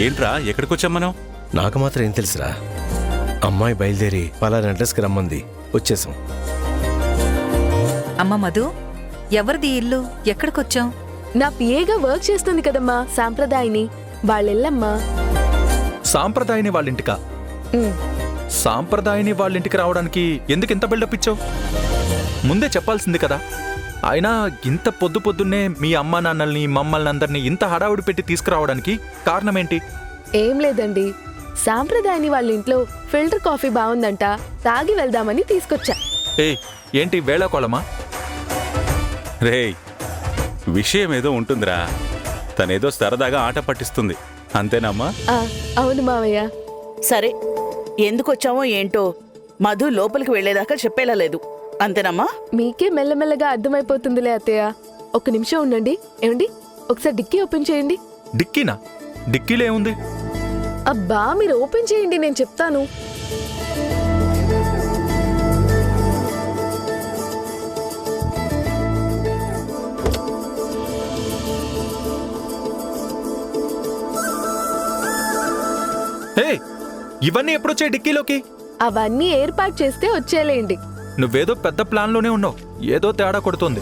ఏంట్రా ఎక్కడికొచ్చాం మనం? నాకు మాత్రం ఏం తెలుసురా, అమ్మాయి బయలుదేరి పలానా అడ్రస్కి రమ్మంది, వచ్చేసాం. అమ్మ మధు, ఎవరిది ఇల్లు? ఎక్కడికొచ్చాం? నా పిఏగా వర్క్ చేస్తుంది కదమ్మా సాంప్రదాయని, వాళ్ళెల్లమ్మా. సాంప్రదాయని వాళ్ళింటికా? సాంప్రదాయని వాళ్ళింటికి రావడానికి ఎందుకు ఇంత బిల్డప్ ఇచ్చావు? ముందే చెప్పాల్సింది కదా. అయినా ఇంత పొద్దు పొద్దున్నే మీ అమ్మా నాన్నల్ని మమ్మల్ని అందరినీ ఇంత హడావుడి పెట్టి తీసుకురావడానికి కారణమేంటి? ఏం లేదండి, సాంప్రదాయని వాళ్ళ ఇంట్లో ఫిల్టర్ కాఫీ బాగుందంట, తాగి వెళ్దామని తీసుకొచ్చా. ఏంటి వేళాకోళమా? రేయ్, విషయం ఏదో ఉంటుందిరా. తనేదో సరదాగా ఆట పట్టిస్తుంది, అంతేనమ్మా? అవును మావయ్య. సరే, ఎందుకొచ్చామో ఏంటో మధు లోపలికి వెళ్లేదాకా చెప్పేలా లేదు, అంతేనమ్మా? మీకే మెల్లమెల్లగా అర్థమైపోతుందిలే అత్తయ్య. ఒక్క నిమిషం ఉండండి. ఏమండి, ఒకసారి డిక్కీ ఓపెన్ చేయండి. డిక్కీనా? డిక్కీలో ఏముంది? అబ్బా, మీరు ఓపెన్ చేయండి, నేను చెప్తాను. ఇవన్నీ ఎప్పుడొచ్చాయి డిక్కీలోకి? అవన్నీ ఏర్పాటు చేస్తే వచ్చేలేండి. నువ్వేదో పెద్ద ప్లాన్లోనే ఉన్నావు, ఏదో తేడా కొడుతోంది.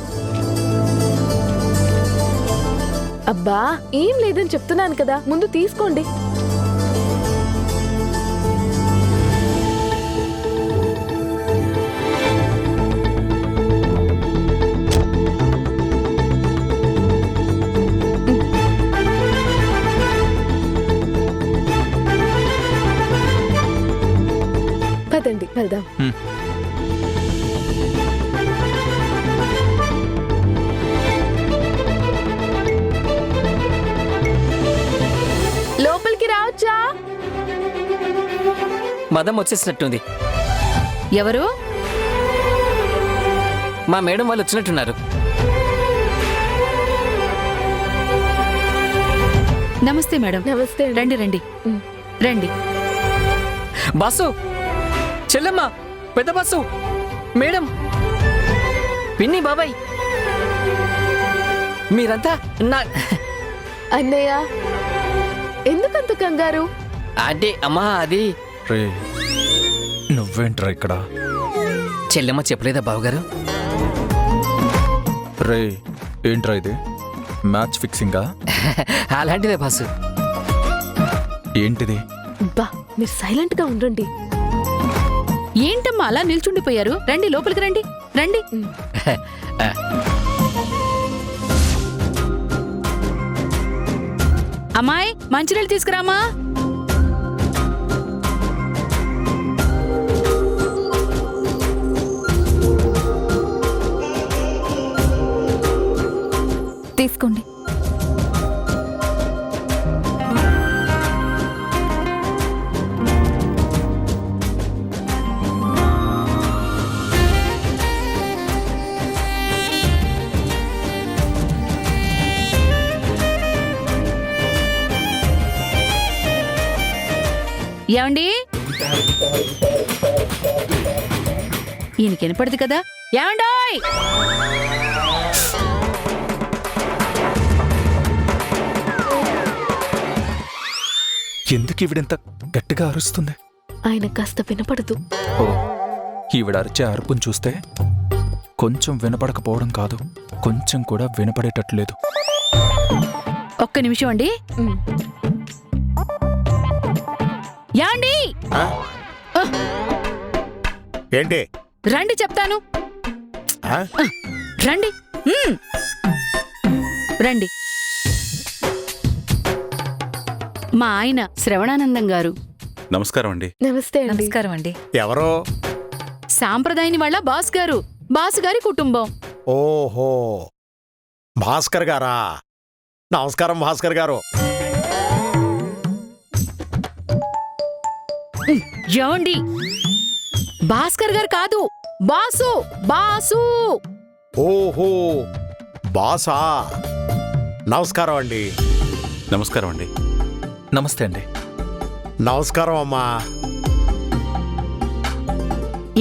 అబ్బా, ఏం లేదని చెప్తున్నాను కదా, ముందు తీసుకోండి. పదండి వెళ్దాం. లోపలికి రావచ్చా? మదం వచ్చేసినట్టుంది. ఎవరు? మా మేడం వాళ్ళు వచ్చినట్టున్నారు. నమస్తే మేడం. నమస్తే. రండి రండి రండి. బాసు, చెల్లెమ్మ, పెద్ద బాసు, మేడం, పిన్ని, బాబాయ్, మీరంతా నా అన్నయ్య. ఎందుకంత కంగారు? అంటే అమ్మా, అది రే, నువ్వేంట్రా ఇక్కడ? చెల్లెమ్మ చెప్పలేదా బావగారు? రే, ఏంట్రా ఇది? మ్యాచ్ ఫిక్సింగా? అలాంటిదే బాసు. ఏంటిది? బా, మీరు సైలెంట్ గా ఉండండి. ఏంటమ్మా అలా నిల్చుండిపోయారు? రండి, లోపలికి రండి. రండి. అమ్మాయి, మంచినీళ్ళు తీసుకురామా. తీసుకోండి. ఏమండి, ఈయనకి వినపడదు కదా? ఏమండోయ్, ఎందుకు ఈవిడెంత గట్టిగా అరుస్తుంది? ఆయన కాస్త వినపడదు. ఓ, ఈవిడ అరిచే అరుపును చూస్తే కొంచెం వినపడకపోవడం కాదు, కొంచెం కూడా వినపడేటట్లేదు. ఒక్క నిమిషం అండి. యాండి, ఏంటి? రండి చెప్తాను. రండి రండి. మా ఆయన శ్రవణానందం గారు. నమస్కారం అండి. నమస్తే అండి. నమస్కారం అండి. ఎవరో? సాంప్రదాయని వాళ్ళ బాస్ గారు, బాస్ గారి కుటుంబం. ఓహో, భాస్కర్ గారా? నమస్కారం భాస్కర్ గారు. ఏమండి, భాస్కర్ గారు కాదు, బాసు. బాసు. ఓహో, బాసా. నమస్కారం అండి. నమస్కారం అండి. నమస్తే అండి. నమస్కారం అమ్మా.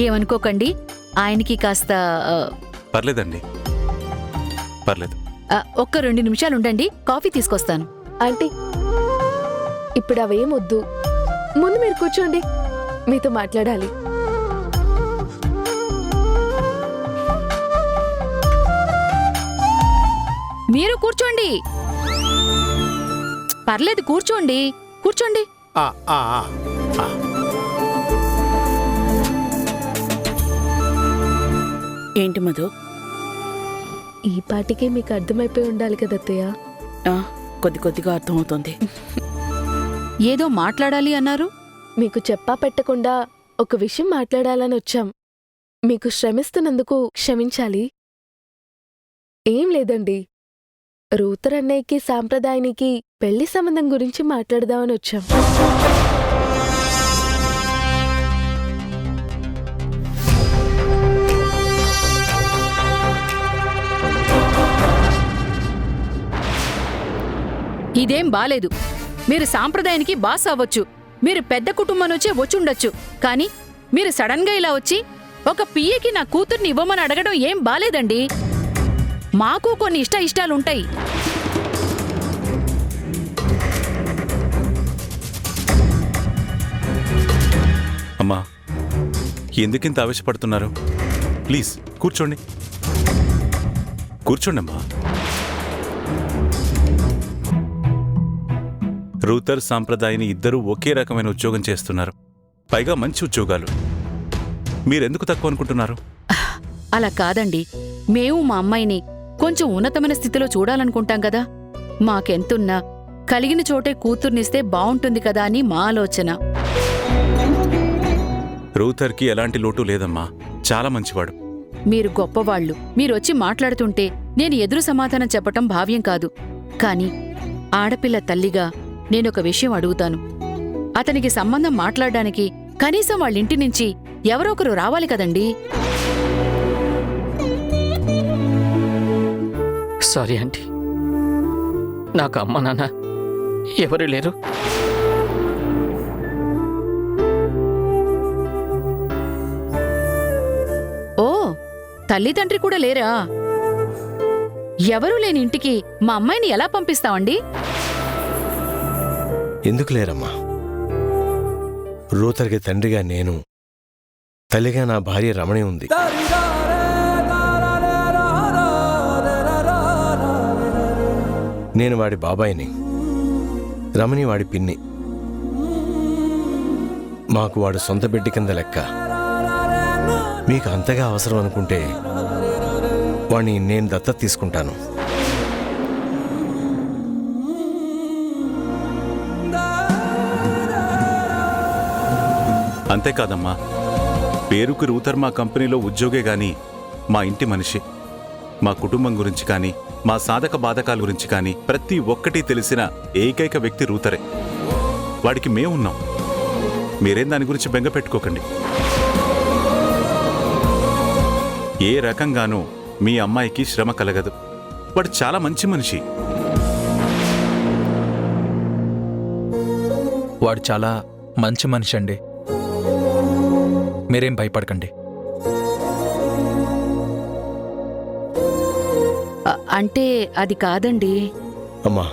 ఏమనుకోకండి, ఆయనకి కాస్త పర్లేదండి, పర్లేదు. ఒక్క 2 నిమిషాలు ఉండండి, కాఫీ తీసుకొస్తాను. ఆంటీ, ఇప్పుడు అవేం వద్దు. ముందు మీరు కూర్చోండి, మీతో మాట్లాడాలి. మీరు కూర్చోండి. పర్లేదు, కూర్చోండి, కూర్చోండి. ఏంటి మధు? ఈ పాటికే మీకు అర్థమైపోయి ఉండాలి కదా అత్తయ్య. ఆ, కొద్ది కొద్దిగా అర్థమవుతుంది. ఏదో మాట్లాడాలి అన్నారు. మీకు చెప్పా పెట్టకుండా ఒక విషయం మాట్లాడాలని వచ్చాం. మీకు శ్రమిస్తున్నందుకు క్షమించాలి. ఏం లేదండి, రూతర్ అన్నయ్యకి సాంప్రదాయానికి పెళ్లి సంబంధం గురించి మాట్లాడదామని వచ్చాం. ఇదేం బాలేదు. మీరు సాంప్రదాయానికి బాస్ అవ్వచ్చు, మీరు పెద్ద కుటుంబం నుంచే వచ్చుండొచ్చు, కానీ మీరు సడన్ గా ఇలా వచ్చి ఒక పిఏకి నా కూతుర్ని ఇవ్వమని అడగడం ఏం బాలేదండి. మాకు కొన్ని ఇష్టాలుంటాయి. అమ్మా, ఎందుకింత ఆవేశపడుతున్నారు? ప్లీజ్ కూర్చోండి, కూర్చోండి అమ్మా. రూతర్ సాంప్రదాయని ఇద్దరూ ఒకే రకమైన ఉద్యోగం చేస్తున్నారు, పైగా మంచి ఉద్యోగాలు. మీరెందుకు తక్కువ అనుకుంటున్నారు? అలా కాదండి, మేము మా అమ్మాయిని కొంచెం ఉన్నతమైన స్థితిలో చూడాలనుకుంటాం కదా. మాకెంతున్నా కలిగిన చోటే కూతుర్నిస్తే బావుంటుంది కదా అని మా ఆలోచన. రూతర్కి ఎలాంటి లోటు లేదమ్మా, చాలా మంచివాడు. మీరు గొప్పవాళ్లు. మీరొచ్చి మాట్లాడుతుంటే నేను ఎదురు సమాధానం చెప్పటం భావ్యం కాదు. కాని ఆడపిల్ల తల్లిగా నేనొక విషయం అడుగుతాను. అతనికి సంబంధం మాట్లాడడానికి కనీసం వాళ్ళింటి నుంచి ఎవరో ఒకరు రావాలి కదండీ. సారీ ఆంటీ, నాకు అమ్మ నాన్న ఎవరు లేరు. ఓ, తల్లిదండ్రి కూడా లేరా? ఎవరూ లేని ఇంటికి మా అమ్మాయిని ఎలా పంపిస్తావండి? ఎందుకు లేరమ్మా? రూతర్కి తండ్రిగా నేను, తల్లిగా నా భార్య రమణి ఉంది. నేను వాడి బాబాయిని, రమణి వాడి పిన్ని. మాకు వాడు సొంత బిడ్డ కింద లెక్క. మీకు అంతగా అవసరం అనుకుంటే వాణ్ణి నేను దత్తత తీసుకుంటాను. అంతేకాదమ్మా, పేరుకి రూతర్ మా కంపెనీలో ఉద్యోగే గాని మా ఇంటి మనిషి. మా కుటుంబం గురించి కానీ, మా సాధక బాధకాల గురించి కానీ ప్రతి ఒక్కటి తెలిసిన ఏకైక వ్యక్తి రూతరే. వాడికి మేమున్నాం. మీరేం దాని గురించి బెంగ పెట్టుకోకండి. ఏ రకంగానూ మీ అమ్మాయికి శ్రమ కలగదు. వాడు చాలా మంచి మనిషి. వాడు చాలా మంచి మనిషి అండి, మీరేం భయపడకండి. అంటే అది కాదండి. అమ్మా,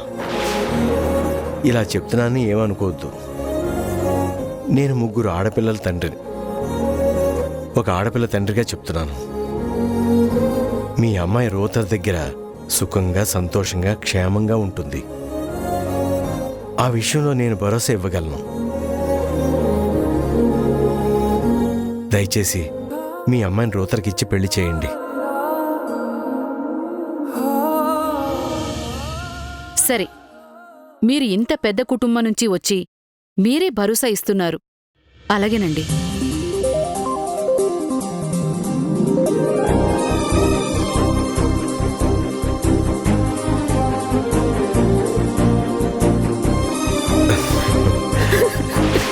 ఇలా చెప్తున్నానని ఏమనుకోవద్దు. నేను 3 ఆడపిల్లల తండ్రిని. ఒక ఆడపిల్ల తండ్రిగా చెప్తున్నాను. మీ అమ్మాయి రూతర్ దగ్గర సుఖంగా, సంతోషంగా, క్షేమంగా ఉంటుంది. ఆ విషయంలో నేను భరోసా ఇవ్వగలను. దయచేసి మీ అమ్మాయిని రూతర్కి ఇచ్చి పెళ్లి చేయండి. సరే, మీరు ఇంత పెద్ద కుటుంబం నుంచి వచ్చి మీరే భరోసా ఇస్తున్నారు. అలాగేనండి.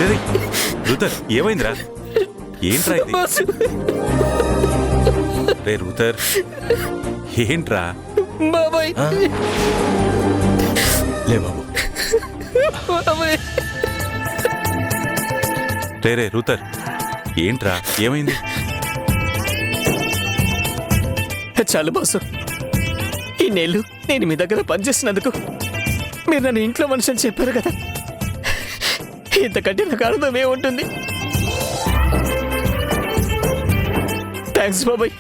ఏయ్, రూతర్ ఏమైందిరా? ఏంట్రా ఇది? రే రూతర్, ఏంట్రా? బాబాయ్, ఆ? లే బాబు. బాబాయ్. రే రూతర్, ఏంట్రా ఏమైంది? చాలు బాసు, ఇన్నేళ్ళు నేను మీ దగ్గర పనిచేసినందుకు మీరు నన్ను ఇంట్లో మనిషి అని చెప్పారు కదా. ఇంతకంటే నాకు ఆనందం ఏముంటుంది? థ్యాంక్స్ బాబాయ్.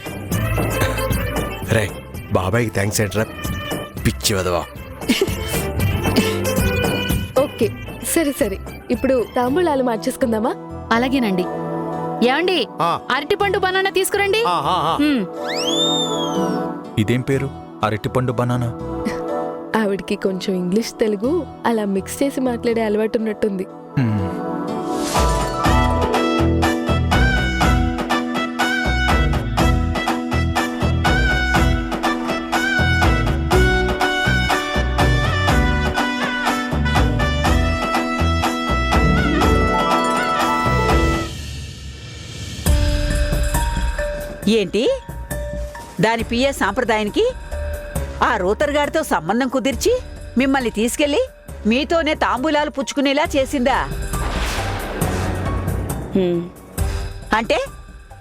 రే బాబాయ్కి థ్యాంక్స్ ఏంట్రా, పిచ్చి వదవా. ఓకే సరే సరే, ఇప్పుడు తాంబూలాలు మార్చేసుకుందామా? అలాగేనండి. ఏమండి, ఆ. అరటిపండు బనానా తీసుకురండి. హ్మ్. ఇదేం పేరు? అరటిపండు బనానా. ఆవిడికి కొంచెం ఇంగ్లీష్ తెలుగు అలా మిక్స్ చేసి మాట్లాడే అలవాటు ఉన్నట్టుంది. హ్మ్. ఏంటి దాని పిఏ సాంప్రదాయానికి ఆ రూతర్ గారితో సంబంధం కుదిర్చి మిమ్మల్ని తీసుకెళ్లి మీతోనే తాంబూలాలు పుచ్చుకునేలా చేసిందా? అంటే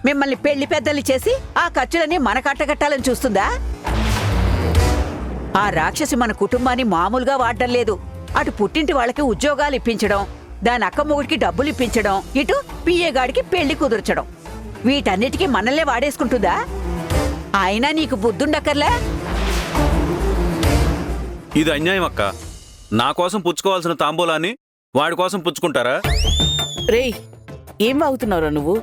మిమ్మల్ని పెళ్లి పెద్దల్ని చేసి ఆ ఖర్చులన్నీ మన కట్టగట్టాలని చూస్తుందా? ఆ రాక్షసి మన కుటుంబాన్ని మామూలుగా వాడడం లేదు. అటు పుట్టింటి వాళ్ళకి ఉద్యోగాలు ఇప్పించడం, దాని అక్క మొగుడికి డబ్బులు ఇప్పించడం, ఇటు పిఏ గాడికి పెళ్లి కుదర్చడం, వీటన్నిటికీ మనల్నే వాడేసుకుంటుందా? అయినా నీకు బుద్ధుండక్కర్లే? ఇది అన్యాయం అక్క. నా కోసం పుచ్చుకోవాల్సిన తాంబూలాన్ని వాడి కోసం పుచ్చుకుంటారా? రేయ్, ఏం వాగుతున్నావురా నువ్వు?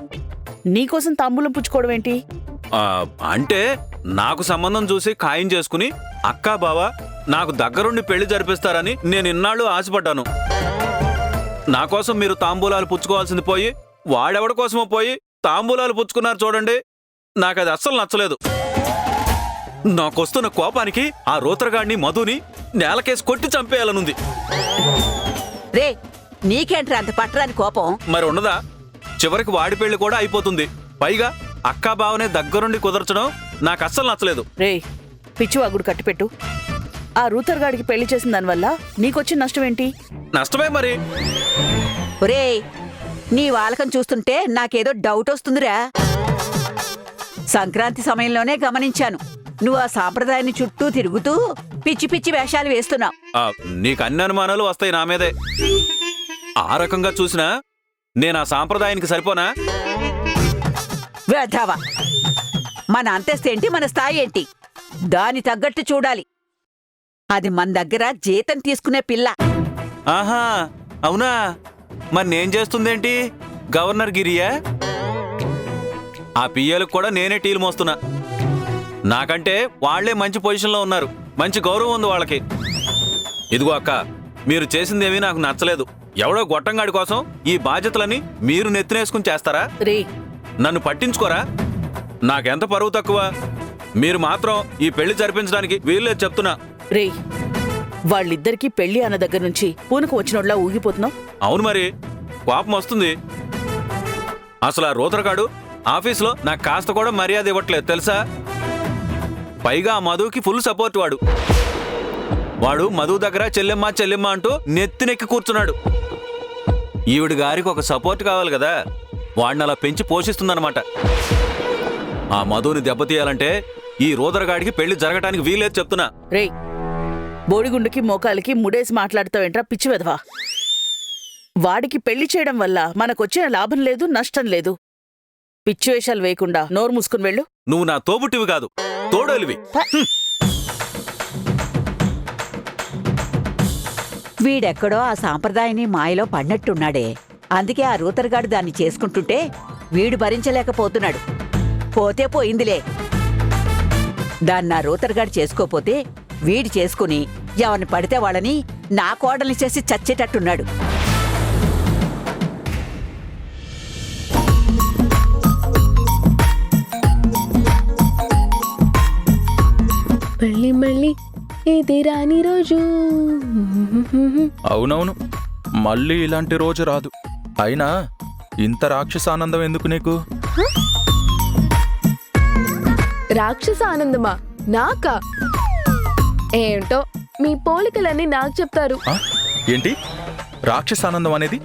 నీకోసం తాంబూలం పుచ్చుకోవడం ఏంటి? అంటే నాకు సంబంధం చూసి ఖాయం చేసుకుని అక్కా బావ నాకు దగ్గరుండి పెళ్లి జరిపిస్తారని నేను ఇన్నాళ్ళు ఆశపడ్డాను. నా కోసం మీరు తాంబూలాలు పుచ్చుకోవాల్సింది పోయి వాడెవడి కోసమో పోయి తాంబూలాలు పుచ్చుకున్నారు చూడండి. నాకది అస్సలు నచ్చలేదు. నాకొస్తున్న కోపానికి ఆ రూతరగాడిని మధుని నేలకేసి కొట్టి చంపేయాలనుంది. రే, నీకేంట్రా అంత పట్టరాని కోపం? మరి ఉండదా? చివరికి వాడి పెళ్లి కూడా అయిపోతుంది. పైగా అక్కా బావనే దగ్గరుండి కుదర్చడం నాకు అస్సలు నచ్చలేదు. రేయ్, పిచ్చివాగుడు కట్టిపెట్టు. ఆ రూతర్ గాడికి పెళ్లి చేసిన దానివల్ల నీకొచ్చిన నష్టం ఏంటి? నష్టమే మరి. ఒరేయ్, నీ వాలకం చూస్తుంటే నాకేదో డౌట్ వస్తుందిరా. సంక్రాంతి సమయంలోనే గమనించాను, నువ్వు ఆ సాంప్రదాయాన్ని చుట్టూ తిరుగుతూ పిచ్చి పిచ్చి వేషాలు వేస్తున్నావు. నీకు అన్ని అనుమానాలు వస్తాయి నా మీదే. ఆ రకంగా చూసినా నేను ఆ సాంప్రదాయానికి సరిపోనా? వేధావా, మన అంతస్తేంటి, మన స్థాయి ఏంటి, దాని తగ్గట్టు చూడాలి. అది మన దగ్గర జీతం తీసుకునే పిల్ల. ఆహా, అవునా? మరి నేను చేస్తుందేంటి? గవర్నర్ గిరియా? ఆ పియ్యలకు కూడా నేనే టీలు మోస్తున్నా. నాకంటే వాళ్లే మంచి పొజిషన్లో ఉన్నారు, మంచి గౌరవం ఉంది వాళ్ళకి. ఇదిగో అక్క, మీరు చేసిందేమీ నాకు నచ్చలేదు. ఎవడో గొట్టంగాడి కోసం ఈ బాధ్యతలని మీరు నెత్తినేసుకుని చేస్తారా? రే, నన్ను పట్టించుకోరా? నాకెంత పరువు తక్కువ. మీరు మాత్రం ఈ పెళ్లి జరిపించడానికి వీల్లేదు చెప్తున్నా. రే, వాళ్ళిద్దరికీ పెళ్లి అన్న దగ్గర నుంచి పూనకు వచ్చినోడ్లా ఊగిపోతున్నావు. అవును మరి, కోపం వస్తుంది. అసలు ఆ రూతరగాడు ఆఫీస్లో నాకు కాస్త కూడా మర్యాద ఇవ్వట్లేదు తెలుసా? పైగా ఆ మధుకి ఫుల్ సపోర్ట్. వాడు మధు దగ్గర చెల్లెమ్మ చెల్లెమ్మ అంటూ నెత్తినెక్కి కూర్చున్నాడు. ఈవిడ గారికి ఒక సపోర్ట్ కావాలి కదా, వాడిని అలా పెంచి పోషిస్తుందన్నమాట. ఆ మధుని దెబ్బతీయాలంటే ఈ రూదరగాడికి పెళ్లి జరగటానికి వీలేదు చెప్తున్నా. రే, బోడిగుండుకి మోకాలికి ముడేసి మాట్లాడుతావేంట్రా పిచ్చి వెధవా? వాడికి పెళ్లి చేయడం వల్ల మనకొచ్చిన లాభం లేదు, నష్టం లేదు. పిచ్చి వేషాలు వేయకుండా నోరు మూసుకుని వెళ్ళు. నువ్వు నా తోబుట్టివి కాదు, తోడోలివి. వీడెక్కడో ఆ సాంప్రదాయాన్ని మాయలో పడినట్టున్నాడే. అందుకే ఆ రూతర్గాడు దాన్ని చేసుకుంటుంటే వీడు భరించలేకపోతున్నాడు. పోతే పోయిందిలే. దాన్ని ఆ రూతర్గాడు చేసుకోపోతే వీడు చేసుకుని ఎవరిని పడితే వాళ్ళని నా కోడల్ని చేసి చచ్చేటట్టున్నాడు. మళ్ళీ మళ్ళీ ఇది రాని రోజు. అవునవును, మళ్ళీ ఇలాంటి రోజు రాదు. అయినా ఇంత రాక్షస ఆనందం ఎందుకు నీకు? రాక్షస ఆనందమా? నాకా? ఏంటో మీ పోలికలన్నీ నాకు చెప్తారు. ఆ? ఏంటి రాక్షస ఆనందం అనేది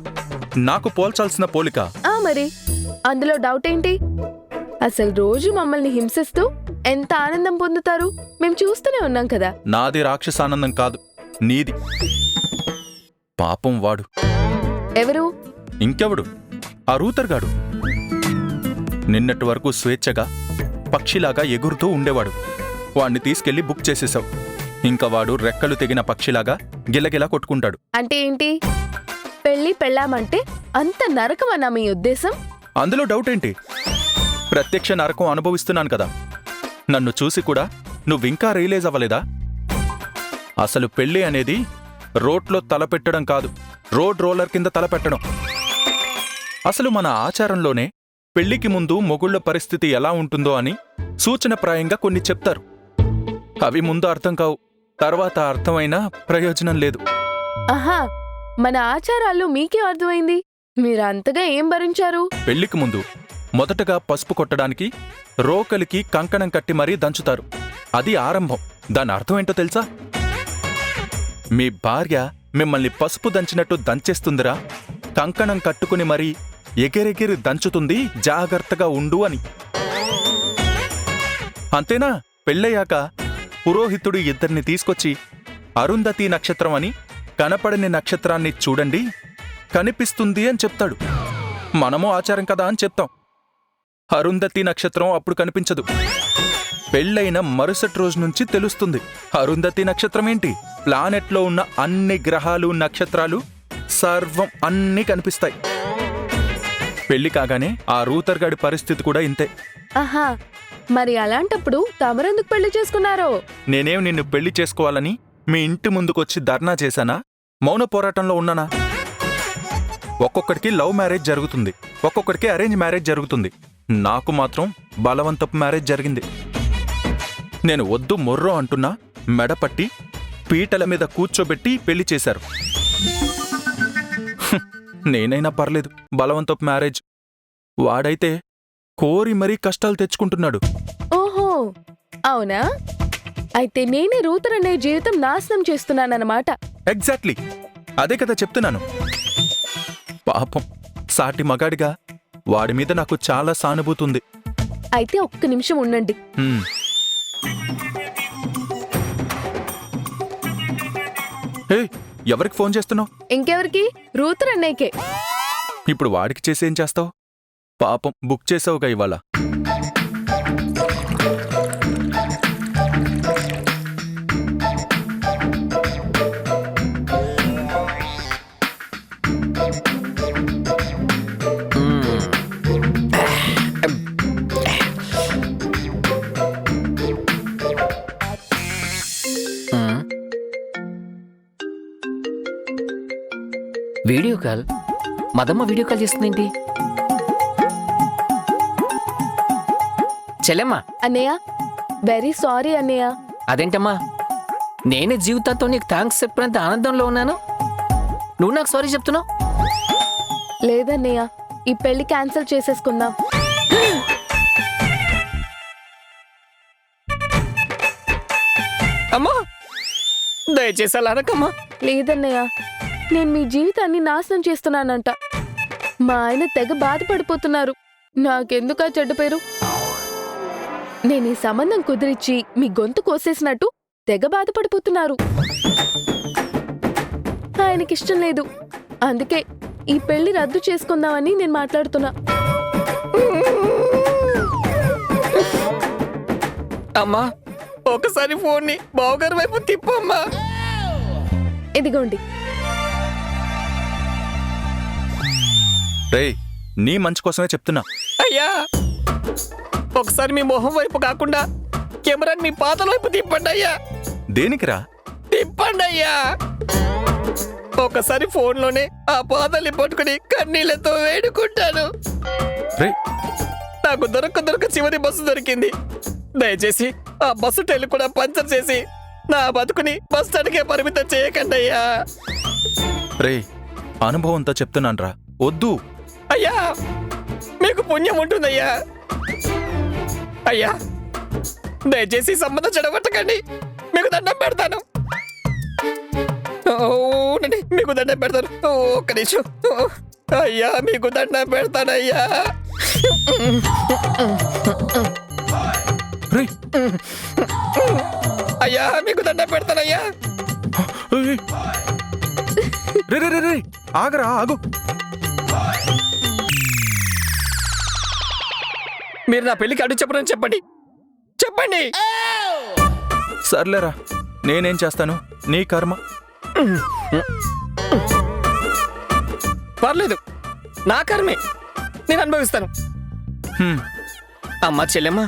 నాకు పోల్చాల్సిన పోలిక? మరి అందులో డౌట్ ఏంటి? అసలు రోజు మమ్మల్ని హింసిస్తూ ఎంత ఆనందం పొందుతారు మేము చూస్తూనే ఉన్నాం కదా. నాది రాక్షస ఆనందం కాదు, నీది. పాపం వాడు. ఎవరు? ఇంకెవడు? ఆ రూతర్గాడు. నిన్నటి వరకు స్వేచ్ఛగా పక్షిలాగా ఎగురుతూ ఉండేవాడు. వాణ్ణి తీసుకెళ్లి బుక్ చేసేశావు. ఇంకా వాడు రెక్కలు తెగిన పక్షిలాగా గిలగిలా కొట్టుకుంటాడు. అంటే ఏంటి? పెళ్లి పెళ్ళామంటే అంత నరకమన్నా మీ ఉద్దేశం? అందులో డౌట్ ఏంటి? ప్రత్యక్ష నరకం అనుభవిస్తున్నాను కదా. నన్ను చూసి కూడా నువ్వింకా రియలైజ్ అవ్వలేదా? అసలు పెళ్లి అనేది రోడ్లో తలపెట్టడం కాదు, రోడ్ రోలర్ కింద తలపెట్టడం. అసలు మన ఆచారంలోనే పెళ్లికి ముందు మొగుళ్ల పరిస్థితి ఎలా ఉంటుందో అని సూచనప్రాయంగా కొన్ని చెప్తారు. అవి ముందు అర్థం కావు, తర్వాత అర్థమైనా ప్రయోజనం లేదు. ఆహా, మన ఆచారాల్లో మీకే అర్థమైంది. మీరు అంతగా ఏం భరించారు? పెళ్లికి ముందు మొదటగా పసుపు కొట్టడానికి రోకలికి కంకణం కట్టి మరీ దంచుతారు. అది ఆరంభం. దాని అర్థం ఏంటో తెలుసా? మీ భార్య మిమ్మల్ని పసుపు దంచినట్టు దంచేస్తుందిరా, కంకణం కట్టుకుని మరీ ఎగిరెగిరి దంచుతుంది, జాగ్రత్తగా ఉండు అని. అంతేనా? పెళ్ళయ్యాక పురోహితుడు ఇద్దరిని తీసుకొచ్చి అరుంధతి నక్షత్రం అని కనపడని నక్షత్రాన్ని చూడండి, కనిపిస్తుంది అని చెప్తాడు. మనము ఆచారం కదా అని చెప్తాం. అరుంధతి నక్షత్రం అప్పుడు కనిపించదు. పెళ్ళైన మరుసటి రోజు నుంచి తెలుస్తుంది. అరుంధతి నక్షత్రం ఏంటి? ప్లానెట్లో ఉన్న అన్ని గ్రహాలు, నక్షత్రాలు, సర్వం అన్నీ కనిపిస్తాయి. పెళ్లి కాగానే ఆ రూతర్గాడి పరిస్థితి కూడా ఇంతే. ఆహా, మరి అలాంటప్పుడు తమరెందుకు పెళ్లి చేసుకున్నారో? నేనేం నిన్ను పెళ్లి చేసుకోవాలని మీ ఇంటి ముందుకొచ్చి ధర్నా చేశానా? మౌన పోరాటంలో ఉన్నానా? ఒక్కొక్కడికి లవ్ మ్యారేజ్ జరుగుతుంది, ఒక్కొక్కడికి అరేంజ్ మ్యారేజ్ జరుగుతుంది. నాకు మాత్రం బలవంతపు మ్యారేజ్ జరిగింది. నేను వద్దు మొర్రో అంటున్నా మెడపట్టి పీటల మీద కూర్చోబెట్టి పెళ్లి చేశారు. నేనైనా పర్లేదు, బలవంతపు మ్యారేజ్. వాడైతే కోరి మరీ కష్టాలు తెచ్చుకుంటున్నాడు. ఓహో, అవునా? అయితే నేనే రూతర్ అనే జీవితం నాశనం చేస్తున్నానన్నమాట. ఎగ్జాక్ట్లీ, అదే కదా చెప్తున్నాను. పాపం, సాటి మగాడిగా వాడి మీద నాకు చాలా సానుభూతి ఉంది. అయితే ఒక్క నిమిషం ఉండండి. హే, ఎవరికి ఫోన్ చేస్తున్నావు? ఇంకెవరికి? రూతర్ అన్నయ్యకే. ఇప్పుడు వాడికి చేసేం చేస్తావు? పాపం, బుక్ చేసావుగా ఇవాళ. Video call? మదమ్మ వీడియో కాల్ చేస్తుందేంటి? చెల్లెమ్మా. అన్నయ్య, వెరీ సారీ అన్నయ్య. అదేంటమ్మా, నేనే జీవితంతో నీకు థ్యాంక్స్ చెప్పినంత ఆనందంలో ఉన్నాను, నువ్వు నాకు సారీ చెప్తున్నావు? లేదన్నయ్య, ఈ పెళ్లి క్యాన్సిల్ చేసేసుకుందాం. అమ్మా, దయచేసి అలా అనకమ్మా. లేదన్నయ్య, నేను మీ జీవితాన్ని నాశనం చేస్తున్నానంట. మా ఆయన తెగ బాధపడిపోతున్నారు. నాకెందుకా చెడ్డ పేరు? నేను ఈ సంబంధం కుదిరిచ్చి మీ గొంతు కోసేసినట్టు తెగ బాధపడిపోతున్నారు. ఆయనకిష్టం లేదు. అందుకే ఈ పెళ్లి రద్దు చేసుకుందామని నేను మాట్లాడుతున్నా. అమ్మా, ఒకసారి ఫోన్ని బావగారి వైపు తిప్పమ్మా. ఇదిగోండి. రేయ్, నీ మంచి కోసమే చెప్తున్నా. అయ్యా, ఒకసారి మీ మొహం వైపు కాకుండా కెమెరాని మీ పాతల వైపు తిప్పండి అయ్యా. దేనికిరా? తిప్పండి అయ్యా. ఒకసారి ఫోన్లోనే ఆ పాతల్ని పట్టుకుని కన్నీళ్లతో వేడుకుంటాను. రేయ్, నాకు దొరక చివరి బస్సు దొరికింది. దయచేసి ఆ బస్సు టైర్లు కూడా పంచర్ చేసి నా బతుకుని బస్ స్టాండ్కే పరిమితం చేయకండి అయ్యా. రేయ్, అనుభవంతో చెప్తున్నాన్రా, వద్దు. అయ్యా, మీకు పుణ్యం ఉంటుందయ్యా. అయ్యా, దయచేసి సంబంధం చెడగొట్టకండి, మీకు దండం పెడతాను. అవునండి, మీకు దండం పెడతాను. ఒక్క నిమిషం. అయ్యా, మీకు దండం పెడతానయ్యా. రేయ్, అయ్యా, మీకు దండం పెడతానయ్యా. రే రే రే రే, ఆగరా, ఆగు. మీరు నా పెళ్లికి అడ్డు చెప్పరని చెప్పండి. చెప్పండి. సర్లేరా, నేనేం చేస్తాను, నీ కర్మ. పర్లేదు, నా కర్మే, నేను అనుభవిస్తాను. హ్మ్, అమ్మా చెల్లెమ్మ,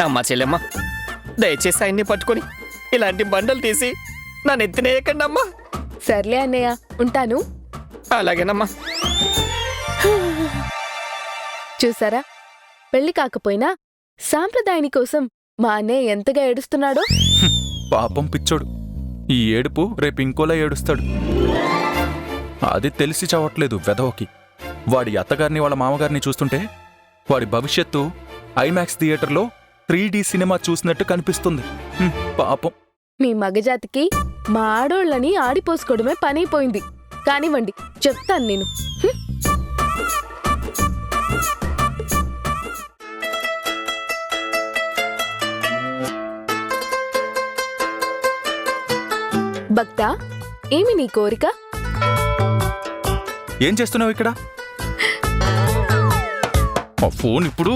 అమ్మా చెల్లెమ్మ, దయచేసి ఆయన్ని పట్టుకొని ఇలాంటి బండలు తీసి నా నెత్తినేయకండి అమ్మా. సర్లే అన్నయ్య, ఉంటాను. అలాగేనమ్మా. చూసారా, పెళ్లి కాకపోయినా సాంప్రదాయాని కోసం మా అన్నయ్య ఎంతగా ఏడుస్తున్నాడో. పాపం పిచ్చోడు. ఈ ఏడుపు రేపు ఇంకోలా ఏడుస్తాడు. అది తెలిసి చావట్లేదు వెధవకి. వాడి అత్తగారిని వాళ్ళ మామగారిని చూస్తుంటే వాడి భవిష్యత్తు ఐమాక్స్ థియేటర్లో 3D సినిమా చూసినట్టు కనిపిస్తుంది. పాపం. మీ మగజాతికి మా ఆడోళ్ళని ఆడిపోసుకోవడమే పనైపోయింది. కానివ్వండి, చెప్తాను నేను. భక్త, ఏమి నీ కోరిక? ఏం చేస్తున్నావు ఇక్కడ? ఆ ఫోన్ ఇప్పుడు